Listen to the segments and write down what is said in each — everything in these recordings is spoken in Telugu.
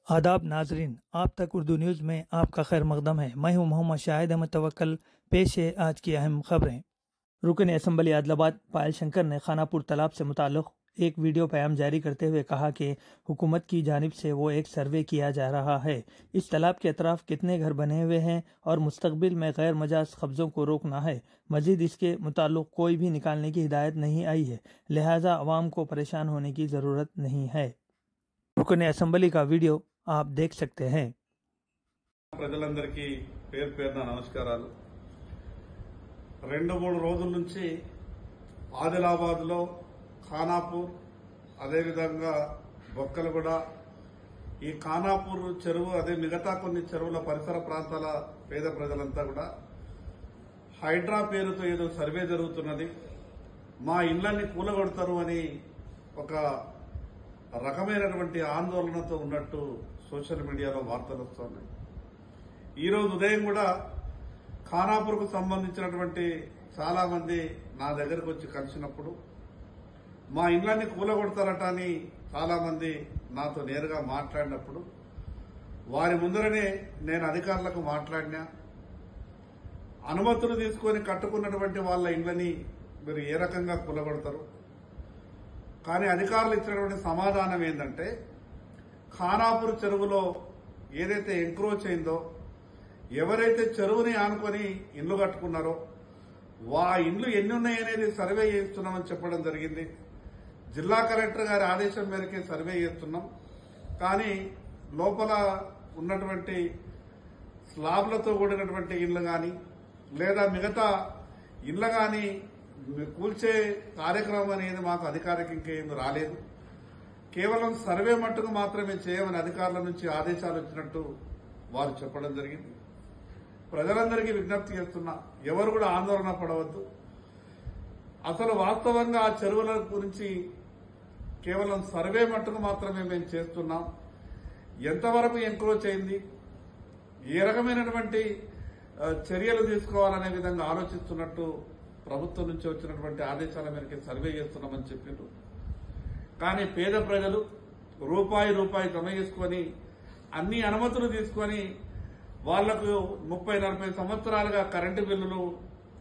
आदाब नाजरीन, आप तक उर्दू न्यूज़ में आपका खैर मकदम है। मैं हूं मोहम्मद शाहिद अहमद तवक्कल। पेश है आज की अहम खबरें। रुकन असम्बली आदिलाबाद पायल शंकर ने खानापुर तालाब से मुताल्लिक एक वीडियो पैगाम जारी करते हुए कहा कि हुकूमत की जानिब से वो एक सर्वे किया जा रहा है। इस तालाब के अतराफ कितने घर बने हुए हैं और मुस्तकबिल में गैर मजाज कब्जों को रोकना है। मजीद इसके मुताल्लिक कोई भी निकालने की हिदायत नहीं आई है, लिहाजा अवाम को परेशान होने की ज़रूरत नहीं है। रुकन असम्बली का वीडियो आप देख सकते हैं। ప్రజలందరికీ పేరు పేరున నమస్కారాలు। 2-3 రోజుల నుంచి ఆదిలాబాద్ లో ఖానాపూర్ అదేవిధంగా బొక్కలగూడ ఈ ఖానాపూర్ చెరువు అదే మిగతా కొన్ని చెరువుల పరిసర ప్రాంతాల పేద ప్రజలంతా కూడా హైడ్రా పేరుతో ఏదో సర్వే జరుగుతున్నది, మా ఇళ్లని కూలగొడతారు అని ఒక రకమైనటువంటి ఆందోళనతో ఉన్నట్టు సోషల్ మీడియాలో వార్తలు వస్తున్నాయి। ఈ రోజు ఉదయం కూడా ఖానాపూర్కు సంబంధించినటువంటి చాలా మంది నా దగ్గరకు వచ్చి కలిసినప్పుడు మా ఇళ్లని కూలగొడతారట అని చాలా మంది నాతో నేరుగా మాట్లాడినప్పుడు వారి ముందరనే నేను అధికారులకు మాట్లాడినా, అనుమతులు తీసుకొని కట్టుకున్నటువంటి వాళ్ళ ఇళ్లని మీరు ఏ రకంగా కూలగొడతారు? కానీ అధికారులు ఇచ్చినటువంటి సమాధానం ఏంటంటే, ఖానాపూర్ చెరువులో ఏదైతే ఎంక్రోచ్ అయిందో, ఎవరైతే చెరువుని ఆనుకొని ఇళ్లు కట్టుకున్నారో ఆ ఇండ్లు ఎన్ని ఉన్నాయనేది సర్వే చేస్తున్నామని చెప్పడం జరిగింది। జిల్లా కలెక్టర్ గారి ఆదేశం మేరకే సర్వే చేస్తున్నాం, కానీ లోపల ఉన్నటువంటి స్లాబ్లతో కూడినటువంటి ఇళ్లు గాని లేదా మిగతా ఇళ్లు గాని కూల్చే కార్యక్రమం అనేది మాకు అధికారిక ఇంకేం రాలేదు। కేవలం సర్వే మట్టుకు మాత్రమే చేయమని అధికారుల నుంచి ఆదేశాలు వచ్చినట్టు వారు చెప్పడం జరిగింది। ప్రజలందరికీ విజ్ఞప్తి చేస్తున్నా, ఎవరు కూడా ఆందోళన పడవద్దు। అసలు వాస్తవంగా ఆ చెరువుల గురించి కేవలం సర్వే మట్టుకు మాత్రమే మేము చేస్తున్నాం। ఎంతవరకు ఎంక్రోచ్ అయింది, ఏ రకమైనటువంటి చర్యలు తీసుకోవాలనే విధంగా ఆలోచిస్తున్నట్టు ప్రభుత్వం నుంచి వచ్చినటువంటి ఆదేశాల మేరకు సర్వే చేస్తున్నామని చెప్పిండ్రు। కానీ పేద ప్రజలు రూపాయి జమ చేసుకుని అన్ని అనుమతులు తీసుకుని వాళ్లకు 30-40 సంవత్సరాలుగా కరెంటు బిల్లులు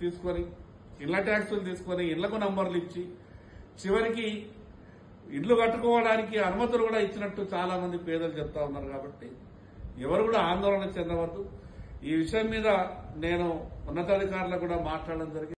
తీసుకుని ఇళ్ల ట్యాక్సులు తీసుకుని ఇళ్లకు నంబర్లు ఇచ్చి చివరికి ఇళ్లు కట్టుకోవడానికి అనుమతులు కూడా ఇచ్చినట్టు చాలా మంది పేదలు చెప్తా ఉన్నారు। కాబట్టి ఎవరు కూడా ఆందోళన చెందవద్దు। ఈ విషయం మీద నేను ఉన్నతాధికారులకు కూడా మాట్లాడడం జరిగింది।